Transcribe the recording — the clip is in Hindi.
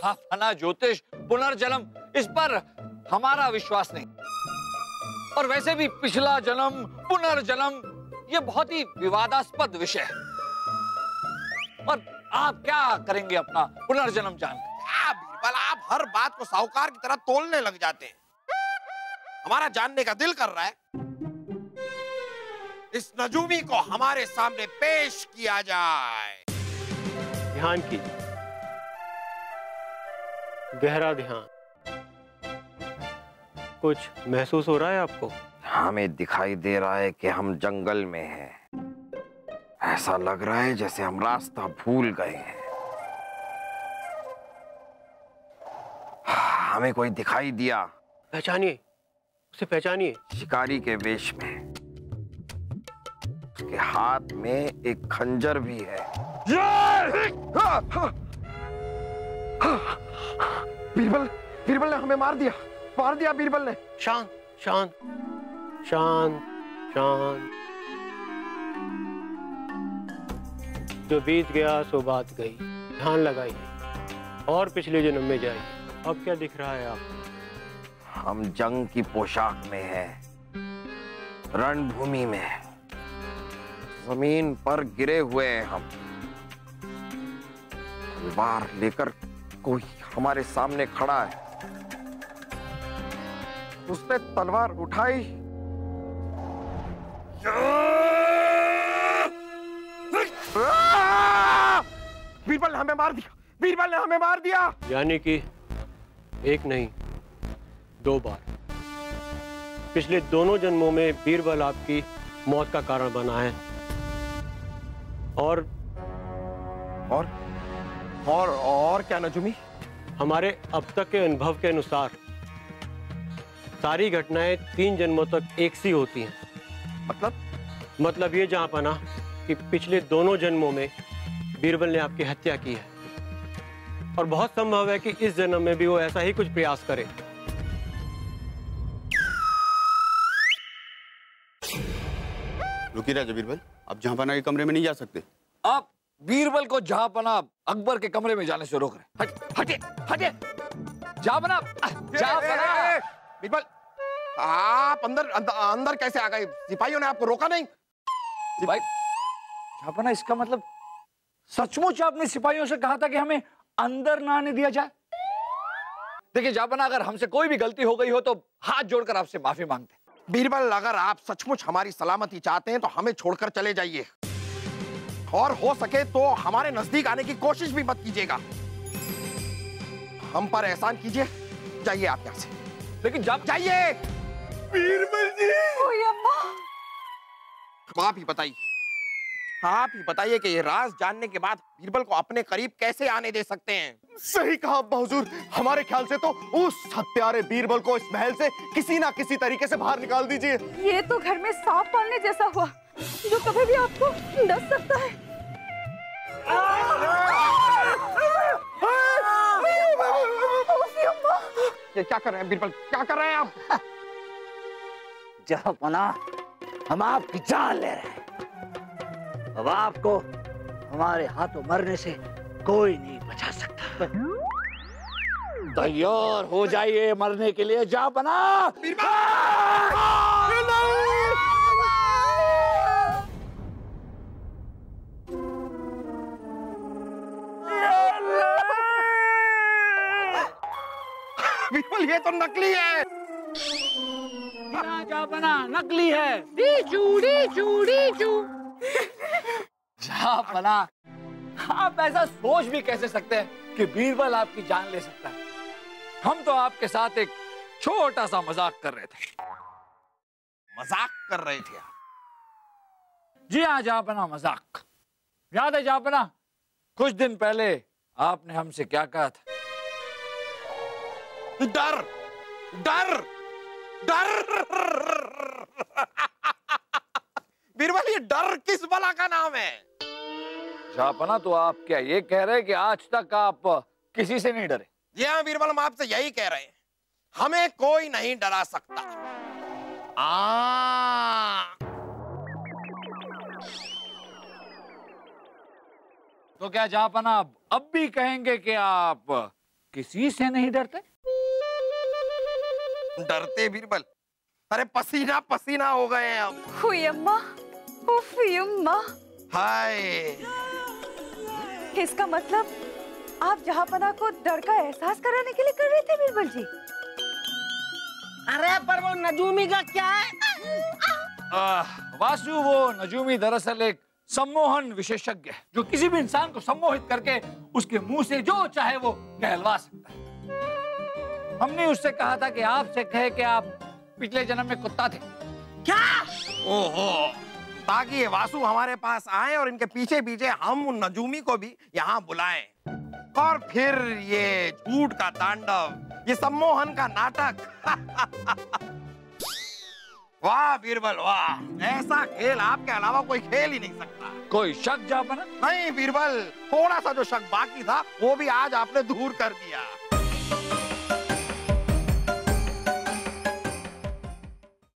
जापना ज्योतिष पुनर्जन्म, इस पर हमारा विश्वास नहीं। और वैसे भी पिछला जन्म, पुनर्जन्म, ये बहुत ही विवादास्पद विषय है। और आप क्या करेंगे अपना पुनर्जन्म जानकर? बीरबल, आप हर बात को साहूकार की तरह तोलने लग जाते हैं। हमारा जानने का दिल कर रहा है, इस नजूमी को हमारे सामने पेश किया जाए। ध्यान कीजिए, गहरा ध्यान। कुछ महसूस हो रहा है आपको? हमें दिखाई दे रहा है कि हम जंगल में हैं। ऐसा लग रहा है जैसे हम रास्ता भूल गए हैं। हमें कोई दिखाई दिया। पहचानिए, उसे पहचानिए। शिकारी के वेश में, उसके हाथ में एक खंजर भी है। बीरबल, बीरबल ने हमें मार दिया बीरबल ने। शांत शांत शांत शांत। जो बीत गया सो बात गई। ध्यान लगाइए और पिछले जन्म में जाइए। अब क्या दिख रहा है आपको? हम जंग की पोशाक में हैं, रणभूमि में, जमीन पर गिरे हुए हैं हम। तलवार लेकर कोई हमारे सामने खड़ा है। उसने तलवार उठाई। बीरबल ने हमें मार दिया, बीरबल ने हमें मार दिया। यानी कि एक नहीं, 2 बार। पिछले दोनों जन्मों में बीरबल आपकी मौत का कारण बना है। और क्या नजूमी? हमारे अब तक के अनुभव के अनुसार सारी घटनाएं 3 जन्मों तक एक सी होती हैं। मतलब ये जहांपना कि पिछले दोनों जन्मों में बीरबल ने आपकी हत्या की है और बहुत संभव है कि इस जन्म में भी वो ऐसा ही कुछ प्रयास करे। रुकिए राजा बीरबल, आप जहांपना के कमरे में नहीं जा सकते। आप बीरबल को जहांपना अकबर के कमरे में जाने से रोक रहे। हटिए हटिए। जहांपना, जहांपना। बीरबल, आप अंदर कैसे आ गए? सिपाहियों ने आपको रोका नहीं? सिपाही? जहांपना, इसका मतलब सचमुच आपने सिपाहियों से कहा था कि हमें अंदर ना आने दिया जाए? देखिए जहांपना, अगर हमसे कोई भी गलती हो गई हो तो हाथ जोड़कर आपसे माफी मांगते हैं। बीरबल, अगर आप सचमुच हमारी सलामती चाहते हैं तो हमें छोड़कर चले जाइए, और हो सके तो हमारे नजदीक आने की कोशिश भी मत कीजिएगा। हम पर एहसान कीजिए, जाइए आप यहां से। लेकिन जब जाइए। बीरबल जी, आप ही बताइए कि ये राज जानने के बाद बीरबल को अपने करीब कैसे आने दे सकते हैं? सही कहा अब्बा हुजूर, हमारे ख्याल से तो उस हत्यारे बीरबल को इस महल से किसी ना किसी तरीके से बाहर निकाल दीजिए। ये तो घर में सांप पालने जैसा हुआ, जो कभी भी आपको डस सकता है। ये क्या कर रहे हैं बीरबल, क्या कर रहे हैं आप? जहांपना, हम आपकी जान ले रहे हैं। अब आपको हमारे हाथों मरने से कोई नहीं बचा सकता। तैयार हो जाइए मरने के लिए जहांपना। बीरबल, ये तो नकली है। जहांपना, नकली है। जहांपना, आप ऐसा सोच भी कैसे सकते हैं कि बीरबल आपकी जान ले सकता है? हम तो आपके साथ एक छोटा सा मजाक कर रहे थे। मजाक कर रहे थे आप? जी हाँ जहांपना, मजाक। याद है जहांपना, कुछ दिन पहले आपने हमसे क्या कहा था? डर, डर, डर। बीरबल, ये डर किस बला का नाम है? जहांपना, तो आप क्या ये कह रहे हैं कि आज तक आप किसी से नहीं डरे? जी हाँ बीरबल, हम आपसे यही कह रहे हैं, हमें कोई नहीं डरा सकता। तो क्या जहांपना अब भी कहेंगे कि आप किसी से नहीं डरते? डरते बीरबल? अरे पसीना पसीना हो गए हैं अब। हुई अम्मा, उफ अम्मा। हाय, इसका मतलब आप जहांपना को डर का एहसास कराने के लिए कर रहे थे बीरबल जी? अरे पर वो नजूमी का क्या है? वासु, वो नजूमी दरअसल एक सम्मोहन विशेषज्ञ है जो किसी भी इंसान को सम्मोहित करके उसके मुंह से जो चाहे वो कहलवा सकता है। हमने उससे कहा था कि आपसे कहे कि आप पिछले जन्म में कुत्ता थे। क्या? ओहो, ताकि ये वासु हमारे पास आए और इनके पीछे पीछे हम उन नजूमी को भी यहाँ बुलाएं और फिर ये झूठ का तांडव, ये सम्मोहन का नाटक। वाह बीरबल वाह, ऐसा खेल आपके अलावा कोई खेल ही नहीं सकता। कोई शक जहांपना? नहीं बीरबल, थोड़ा सा जो शक बाकी था वो भी आज आपने दूर कर दिया।